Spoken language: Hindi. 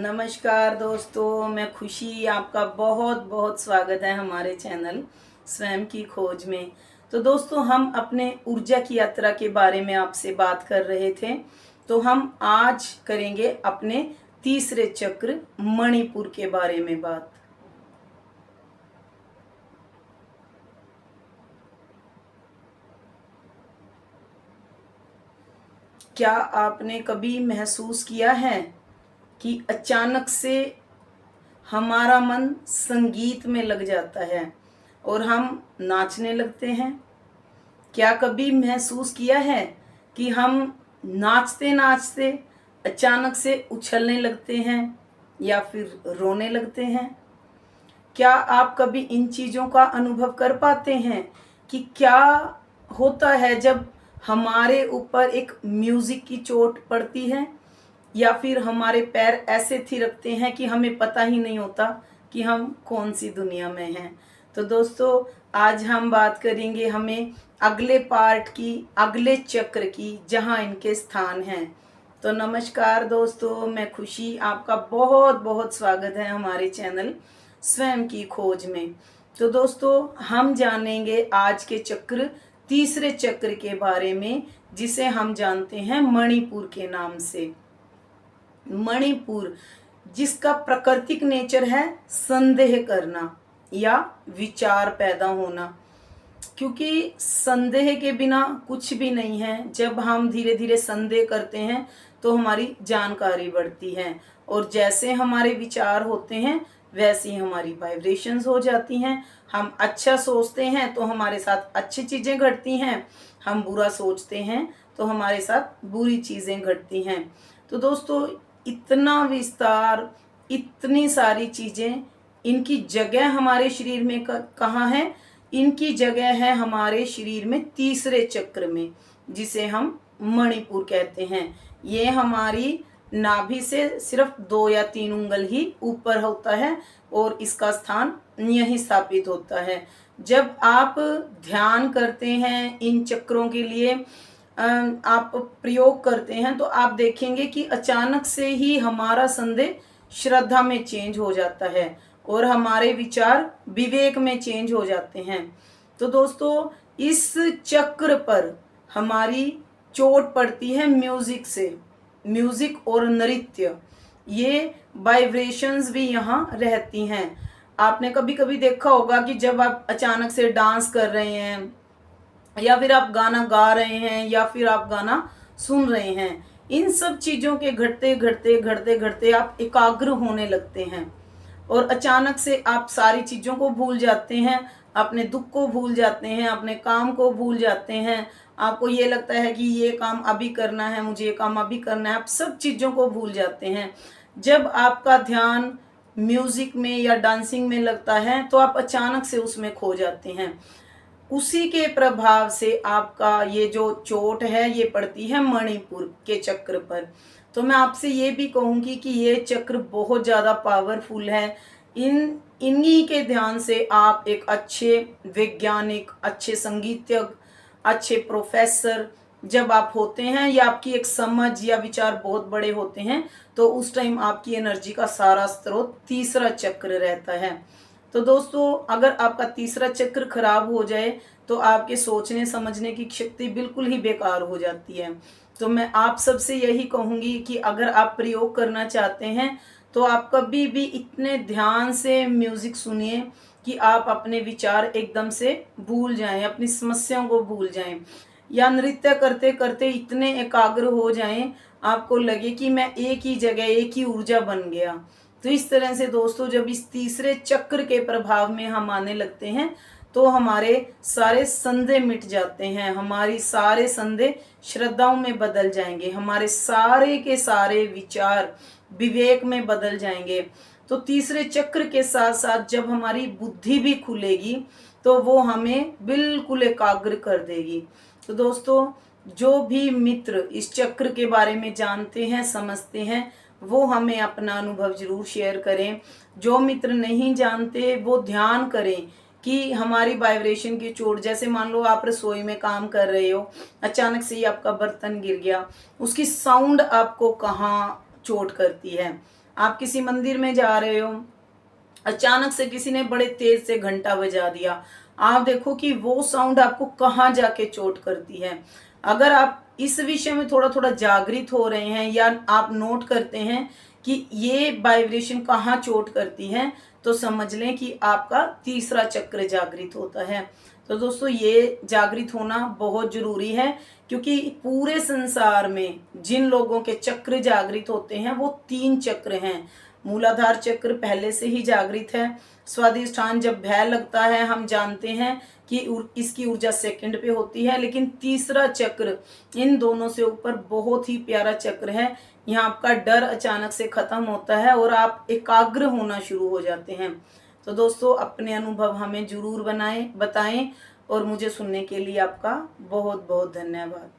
नमस्कार दोस्तों, मैं खुशी आपका बहुत बहुत स्वागत है हमारे चैनल स्वयं की खोज में। तो दोस्तों, हम अपने ऊर्जा की यात्रा के बारे में आपसे बात कर रहे थे। तो हम आज करेंगे अपने तीसरे चक्र मणिपुर के बारे में बात। क्या आपने कभी महसूस किया है कि अचानक से हमारा मन संगीत में लग जाता है और हम नाचने लगते हैं? क्या कभी महसूस किया है कि हम नाचते नाचते अचानक से उछलने लगते हैं या फिर रोने लगते हैं? क्या आप कभी इन चीज़ों का अनुभव कर पाते हैं कि क्या होता है जब हमारे ऊपर एक म्यूजिक की चोट पड़ती है या फिर हमारे पैर ऐसे थिरकते हैं कि हमें पता ही नहीं होता कि हम कौन सी दुनिया में हैं? तो दोस्तों, आज हम बात करेंगे हमें अगले पार्ट की, अगले चक्र की, जहां इनके स्थान हैं। तो नमस्कार दोस्तों, मैं खुशी आपका बहुत बहुत स्वागत है हमारे चैनल स्वयं की खोज में। तो दोस्तों, हम जानेंगे आज के चक्र, तीसरे चक्र के बारे में, जिसे हम जानते हैं मणिपुर के नाम से। मणिपुर, जिसका प्राकृतिक नेचर है संदेह करना या विचार पैदा होना, क्योंकि संदेह के बिना कुछ भी नहीं है। जब हम धीरे धीरे संदेह करते हैं तो हमारी जानकारी बढ़ती है, और जैसे हमारे विचार होते हैं वैसी हमारी वाइब्रेशंस हो जाती हैं। हम अच्छा सोचते हैं तो हमारे साथ अच्छी चीज़ें घटती हैं, हम बुरा सोचते हैं तो हमारे साथ बुरी चीज़ें घटती हैं। तो दोस्तों, इतना विस्तार, इतनी सारी चीज़ें, इनकी जगह हमारे शरीर में कहाँ है? इनकी जगह है हमारे शरीर में तीसरे चक्र में, जिसे हम मणिपुर कहते हैं। ये हमारी नाभि से सिर्फ 2 या 3 उंगल ही ऊपर होता है और इसका स्थान यहीं स्थापित होता है। जब आप ध्यान करते हैं, इन चक्रों के लिए आप प्रयोग करते हैं, तो आप देखेंगे कि अचानक से ही हमारा संदेह श्रद्धा में चेंज हो जाता है और हमारे विचार विवेक में चेंज हो जाते हैं। तो दोस्तों, इस चक्र पर हमारी चोट पड़ती है म्यूजिक से। म्यूजिक और नृत्य, ये वाइब्रेशंस भी यहाँ रहती हैं। आपने कभी कभी देखा होगा कि जब आप अचानक से डांस कर रहे हैं या फिर आप गाना गा रहे हैं या फिर आप गाना सुन रहे हैं, इन सब चीज़ों के घटते घटते घटते घटते आप एकाग्र होने लगते हैं और अचानक से आप सारी चीज़ों को भूल जाते हैं, अपने दुख को भूल जाते हैं, अपने काम को भूल जाते हैं। आपको ये लगता है कि ये काम अभी करना है, मुझे ये काम अभी करना है, आप सब चीज़ों को भूल जाते हैं। जब आपका ध्यान म्यूजिक में या डांसिंग में लगता है तो आप अचानक से उसमें खो जाते हैं। उसी के प्रभाव से आपका ये जो चोट है ये पड़ती है मणिपुर के चक्र पर। तो मैं आपसे ये भी कहूँगी कि ये चक्र बहुत ज़्यादा पावरफुल है। इन्हीं के ध्यान से आप एक अच्छे वैज्ञानिक, अच्छे संगीतज्ञ, अच्छे प्रोफेसर जब आप होते हैं, या आपकी एक समझ या विचार बहुत बड़े होते हैं, तो उस टाइम आपकी एनर्जी का सारा स्रोत तीसरा चक्र रहता है। तो दोस्तों, अगर आपका तीसरा चक्र खराब हो जाए तो आपके सोचने समझने की शक्ति बिल्कुल ही बेकार हो जाती है। तो मैं आप सबसे यही कहूँगी कि अगर आप प्रयोग करना चाहते हैं तो आप कभी भी इतने ध्यान से म्यूज़िक सुनिए कि आप अपने विचार एकदम से भूल जाएं, अपनी समस्याओं को भूल जाएं, या नृत्य करते करते इतने एकाग्र हो जाएं आपको लगे कि मैं एक ही जगह, एक ही ऊर्जा बन गया। तो इस तरह से दोस्तों, जब इस तीसरे चक्र के प्रभाव में हम आने लगते हैं तो हमारे सारे संदेह मिट जाते हैं, हमारी सारे संदेह श्रद्धाओं में बदल जाएंगे, हमारे सारे के सारे विचार विवेक में बदल जाएंगे। तो तीसरे चक्र के साथ साथ जब हमारी बुद्धि भी खुलेगी तो वो हमें बिल्कुल एकाग्र कर देगी। तो दोस्तों, जो भी मित्र इस चक्र के बारे में जानते हैं, समझते हैं, वो हमें अपना अनुभव जरूर शेयर करें। जो मित्र नहीं जानते वो ध्यान करें कि हमारी वाइब्रेशन की चोट, जैसे मान लो आप रसोई में काम कर रहे हो, अचानक से ही आपका बर्तन गिर गया, उसकी साउंड आपको कहाँ चोट करती है? आप किसी मंदिर में जा रहे हो, अचानक से किसी ने बड़े तेज से घंटा बजा दिया, आप देखो कि वो साउंड आपको कहाँ जाके चोट करती है। अगर आप इस विषय में थोड़ा थोड़ा जागृत हो रहे हैं या आप नोट करते हैं कि ये वाइब्रेशन कहाँ चोट करती है, तो समझ लें कि आपका तीसरा चक्र जागृत होता है। तो दोस्तों ये जागृत होना बहुत जरूरी है, क्योंकि पूरे संसार में जिन लोगों के चक्र जागृत होते हैं वो 3 चक्र हैं। मूलाधार चक्र पहले से ही जागृत है। स्वादिष्ठान जब भय लगता है हम जानते हैं कि इसकी ऊर्जा सेकंड पे होती है, लेकिन तीसरा चक्र इन दोनों से ऊपर बहुत ही प्यारा चक्र है। यहाँ आपका डर अचानक से खत्म होता है और आप एकाग्र होना शुरू हो जाते हैं। तो दोस्तों अपने अनुभव हमें जरूर बताएं, और मुझे सुनने के लिए आपका बहुत बहुत धन्यवाद।